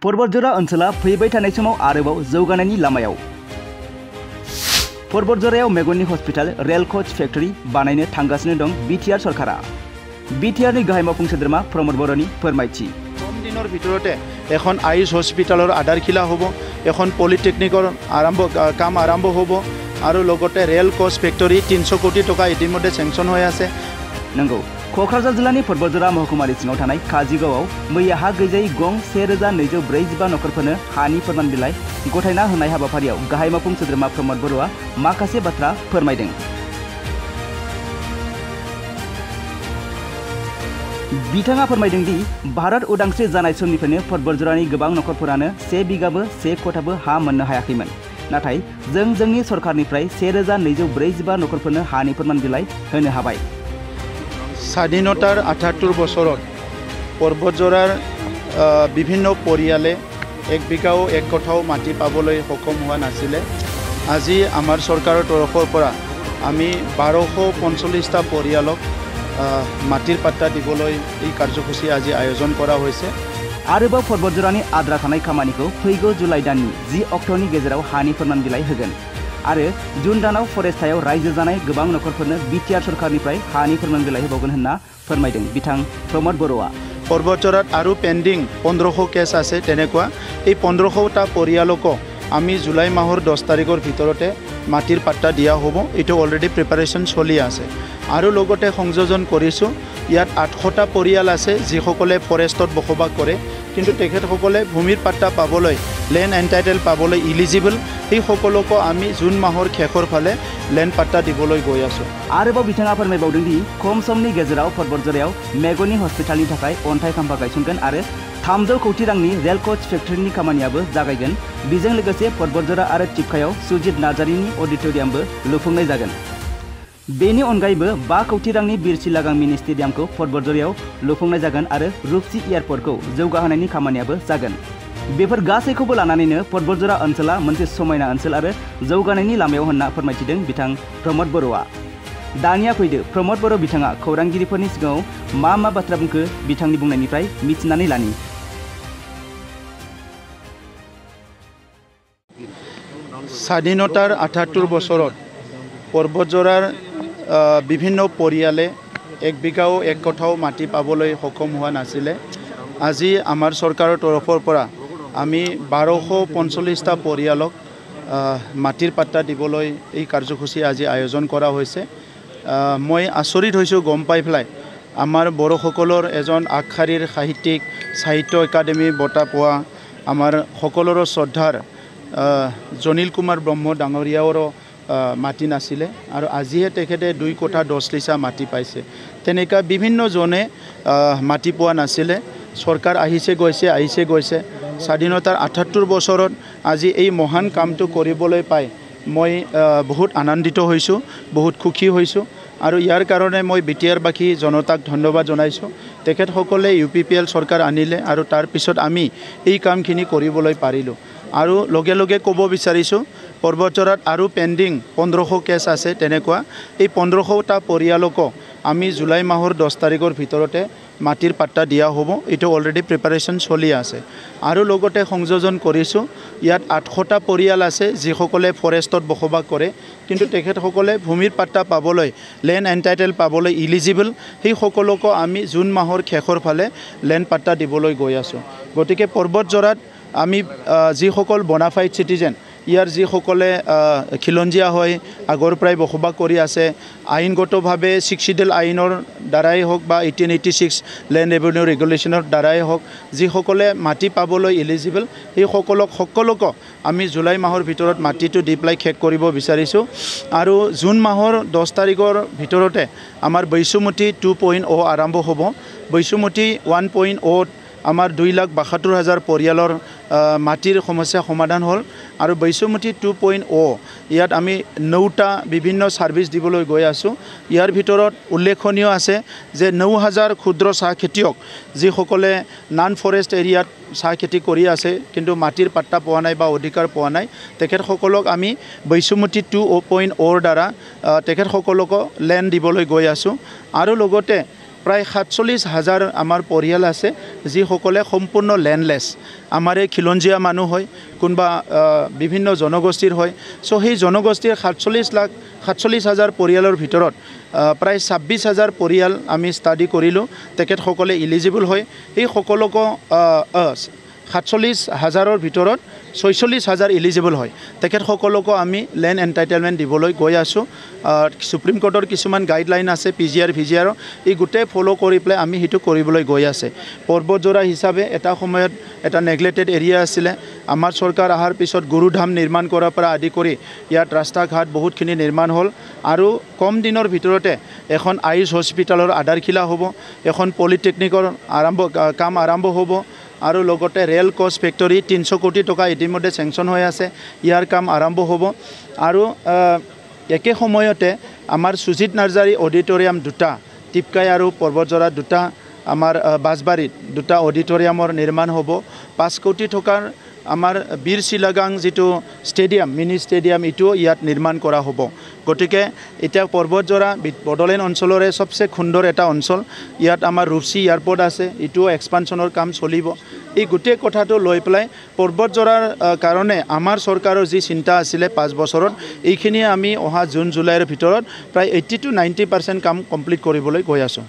पर्बतजरा ओनसोला फैबाय थानाय समाव आरोबाव जौगानायनि लामायाव। पर्बतजरायाव मेगननि हस्पिटाल रेल कोच फेक्टरि बानायनो थांगासिनो दं बिटिआर सरकारा। बिटिआरनि गाहाय मावफुं सोद्रोमा प्रमद बर'नि फोरमायथि। कम दिনৰ ভিতৰতে এখন আইচ হস্পিটালৰ আধাৰশিলা হ'ব, এখন পলিটেকনিকৰ কাম আৰম্ভ হ'ব আৰু লগতে ৰেল কোচ ফেক্টৰি 300 কোটি টকা ইতিমধ্যে চেংচন হৈ আছে। नंगौ क'क्राझार जिल्लानि पर्बतजरा महकुमानि सिङाव थानाय काजिगावआव मैया हा गैजायै गं 1245 नखरफोरनो हानि फोरमान बिलाइ गथायना होनाय हाबाफारियाव गाहाय मावफुं सोद्रोमा प्रमद बर'आ माखासे बाथ्रा फोरमायदों। बिथाङा फोरमायदों दि भारत उदांस्रि जानाय समनिफ्रायनो पर्बतजरानि गोबां नखरफोरानो 1 बिगाबो 1 खथाबो हा मोननो हायाखैमोन। नाथाय जों जोंनि सरकारनिफ्राय 1245 नखरफोरनो हानि फोरमान बिलाइ होनो हाबाय। স্বাধীনতাৰ ৭৮ বছৰত पर्बतजराৰ বিভিন্ন পৰিয়ালে 1 বিঘাও 1 কঠাও মাটি পাবলৈ সক্ষম হোৱা নাছিলে। আজি আমাৰ চৰকাৰৰ তৰফৰ পৰা আমি 1245টা পৰিয়ালক মাটিৰ পাট্টা দিবলৈ এই কাৰ্যসূচী আজি আয়োজন কৰা হৈছে। आरोबाव पर्बतजरानि आद्रा थानाय खामानिखौ फैगौ जुलाइ दाननि 10 अक्ट'नि गेजेराव हानि फोरमान बिलाइ होगोन आरो जुन दानाव फरेस्टायाव रायजो जानाय गोबां नखरफोरनो बिटिआर सरकारनिफ्राय हानि फोरमान बिलाइ होबावगोन होनना फोरमायदों बिथां प्रमद बर'आ। पर्बतजरात আৰু পেণ্ডিং 1500 কেছ আছে। তেনেকুৱা এই 1500টা পৰিয়ালকো আমি জুলাই মাহৰ 10 তাৰিখৰ ভিতৰতে মাটিৰ পাট্টা দিয়া হ'ব। এইটো অলৰেডি প্ৰিপাৰেশ্যন চলি আছে আৰু লগতে সংযোজন কৰিছোঁ ইয়াত 800টা পৰিয়াল আছে যিসকলে ফৰেষ্টত বসবাস কৰে কিন্তু তেখেতসকলে ভূমিৰ পাট্টা পাবলৈ লেণ্ড এণ্টাইটেল পাবলৈ ইলিজিবল। এই সকলকো আমি জুন মাহৰ শেষৰ ফালে লেণ্ড পাট্টা দিবলৈ গৈ আছোঁ। आरोबाव बिथाङा फोरमायबावदों दि खम समनि गेजेराव पर्बतजरायाव मेगननि हस्पिटालनि थाखाय अन्थाइ खाम्फा गायसनगोन आरो 300 कोटी रांनि रेल कोच फेक्टरिनि खामानियाबो जागायगोन। बेजों लोगोसे पर्बतजरा आरो टिपकायाव सुजित नार्जारिनि अडिटोरियामबो लुफुंनाय जागोन। बेनि अनगायैबो 5 कोटी रांनि बिरसिलागां मिनि स्टेडियामखौ पर्बतजरायाव लुफुंनाय जागोन आरो रुपसी एयारपर्टखौ जौगाहोनायनि खामानियाबो जागोन। बेफोर गासैखौबो लानानैनो पर्बतजरा ओनसोला मोनसे समायना ओनसोल आरो जौगानायनि लामायाव होनना फोरमायथिदों बिथां प्रमद बर'आ। दानिया फैदो प्रमद बर' बिथाङा खौरांगिरिफोरनि सिगाङाव मा बाथ्रा बुंखो बिथांनि बुंनायनिफ्राय मिथिनानै लानि। স্বাধীনতাৰ ৭৮ বছৰত पर्बतजरार বিভিন্ন পৰিয়ালে 1 বিঘাও 1 কঠাও মাটি পাবলৈ সক্ষম হোৱা নাছিলে। আজি আমাৰ চৰকাৰৰ তৰফৰ পৰা আমি 1245টা পৰিয়ালক মাটিৰ পাট্টা দিবলৈ এই কাৰ্যসূচী আজি আয়োজন কৰা হৈছে। মই আচৰিত হৈছোঁ গম পাই পেলাই আমাৰ বড়োসকলৰ এজন আগশাৰীৰ সাহিত্যিক সাহিত্য একাডেমি বঁটা পোৱা আমাৰ সকলোৰে শ্ৰদ্ধাৰ জনিল কুমাৰ ব্ৰহ্ম ডাঙৰীয়াৰো মাটি নাছিলে আৰু আজিহে তেখেতে 2 কোঠা 10 লিচা মাটি পাইছে। তেনেকুৱা বিভিন্নজনে মাটি পোৱা নাছিলে। চৰকাৰ আহিছে গৈছে। স্বাধীনতাৰ ৭৮ বছৰত আজি এই মহান কামটো কৰিবলৈ পাই মই বহুত আনন্দিত হৈছোঁ, বহুত সুখী হৈছোঁ আৰু ইয়াৰ কাৰণে মই বিটিআৰবাসী জনতাক ধন্যবাদ জনাইছোঁ। তেখেতসকলে UPPL চৰকাৰ আনিলে আৰু তাৰ পিছত আমি এই কামখিনি কৰিবলৈ পাৰিলোঁ। আৰু লগে লগে ক'ব বিচাৰিছোঁ पर्बतजरात আৰু পেণ্ডিং 1500 কেছ আছে। তেনেকুৱা এই 1500টা পৰিয়ালকো আমি জুলাই মাহৰ 10 তাৰিখৰ ভিতৰতে মাটিৰ পাট্টা দিয়া হ'ব। এইটো অলৰেডি প্ৰিপাৰেশ্যন চলি আছে আৰু লগতে সংযোজন কৰিছোঁ ইয়াত 800টা পৰিয়াল আছে যিসকলে ফৰেষ্টত বসবাস কৰে কিন্তু তেখেতসকলে ভূমিৰ পাট্টা পাবলৈ লেণ্ড এণ্টাইটেল পাবলৈ ইলিজিবল। সেই সকলকো আমি জুন মাহৰ শেষৰ ফালে লেণ্ড পাট্টা দিবলৈ গৈ আছোঁ। গতিকে पर्बतजरात আমি যিসকল বনাফাইড চিটিজেন ইয়াৰ যিসকলে খিলঞ্জীয়া হৈ আগৰ পৰাই বসবাস কৰি আছে আইনগতভাৱে 6 শিডিউল আইনৰ দ্বাৰাই হওক বা 1886 লেণ্ড ৰেভিনিউ ৰেগুলেশ্যনৰ দ্বাৰাই হওক যিসকলে মাটি পাবলৈ ইলিজিবল সেই সকলকো আমি জুলাই মাহৰ ভিতৰত মাটিটো দি পেলাই শেষ কৰিব বিচাৰিছোঁ। আৰু জুন মাহৰ 10 তাৰিখৰ ভিতৰতে আমাৰ বৈশুমতি 2.0 আৰম্ভ হ'ব। বৈশুমতি 1.0 আমাৰ 2,72,000 পৰিয়ালৰ মাটিৰ সমস্যা সমাধান হ'ল আৰু বৈশুমতি 2.0 ইয়াত আমি 9টা বিভিন্ন সাৰ্ভিস দিবলৈ গৈ আছোঁ। ইয়াৰ ভিতৰত উল্লেখনীয় আছে যে 9,000 ক্ষুদ্ৰ চাহ খেতিয়ক যিসকলে নন ফৰেষ্ট এৰিয়াত চাহ খেতি কৰি আছে কিন্তু মাটিৰ পাট্টা পোৱা নাই বা অধিকাৰ পোৱা নাই তেখেতসকলক আমি বৈশুমতি 2.0 দ্বাৰা তেখেতসকলক লেণ্ড দিবলৈ গৈ আছোঁ। আৰু লগতে প্ৰায় 47,000 আমাৰ পৰিয়াল আছে যিসকলে সম্পূৰ্ণ লেণ্ডলেছ। আমাৰ এই খিলঞ্জীয়া মানুহ হয়, কোনোবা বিভিন্ন জনগোষ্ঠীৰ হয়। চ' সেই জনগোষ্ঠীৰ 47,000 পৰিয়ালৰ ভিতৰত প্ৰায় 26,000 পৰিয়াল আমি ষ্টাডি কৰিলোঁ, তেখেতসকলে ইলিজিবল হয়। সেই সকলোকে 47,000ৰ ভিতৰত 46,000 ইলিজিবল হয়। তেখেতসকলকো আমি লেণ্ড এণ্টাইটেলমেণ্ট দিবলৈ গৈ আছোঁ। সুপ্ৰিম কোৰ্টৰ কিছুমান গাইডলাইন আছে PGR VGR, এই গোটেই ফ'ল' কৰি পেলাই আমি সেইটো কৰিবলৈ গৈ আছে। পৰ্বতজোৰা হিচাপে এটা সময়ত এটা নেগলেক্টেড এৰিয়া আছিলে। আমাৰ চৰকাৰ অহাৰ পিছত গুৰুধাম নিৰ্মাণ কৰাৰ পৰা আদি কৰি ইয়াত ৰাস্তা ঘাট বহুতখিনি নিৰ্মাণ হ'ল আৰু কম দিনৰ ভিতৰতে এখন আয়ুষ হস্পিটেলৰ আধাৰশিলা হ'ব, এখন পলিটেকনিকৰ কাম আৰম্ভ হ'ব আৰু লগতে ৰেল কোচ ফেক্টৰী 300 কোটি টকা ইতিমধ্যে চেংচন হৈ আছে, ইয়াৰ কাম আৰম্ভ হ'ব। আৰু একে সময়তে আমাৰ সুজিত নাৰ্জাৰী অডিটৰিয়াম দুটা, টিপকাই আৰু পৰ্বতজোৰা দুটা, আমাৰ বাঁশবাৰীত দুটা অডিটৰিয়ামৰ নিৰ্মাণ হ'ব। 5 কোটি টকাৰ আমাৰ বীৰ চিলাগাং যিটো ষ্টেডিয়াম, মিনি ষ্টেডিয়াম, এইটোও ইয়াত নিৰ্মাণ কৰা হ'ব। গতিকে এতিয়া পৰ্বতজোৰা বড়োলেণ্ড অঞ্চলৰে সবচে সুন্দৰ এটা অঞ্চল। ইয়াত আমাৰ ৰূপসী এয়াৰপৰ্ট আছে, এইটোও এক্সপানশ্যনৰ কাম চলিব। এই গোটেই কথাটো লৈ পেলাই পৰ্বতজোৰাৰ কাৰণে আমাৰ চৰকাৰৰ যি চিন্তা আছিলে 5 বছৰত, এইখিনি আমি অহা জুন জুলাইৰ ভিতৰত প্ৰায় 80 to 90% কাম কমপ্লিট কৰিবলৈ গৈ আছোঁ।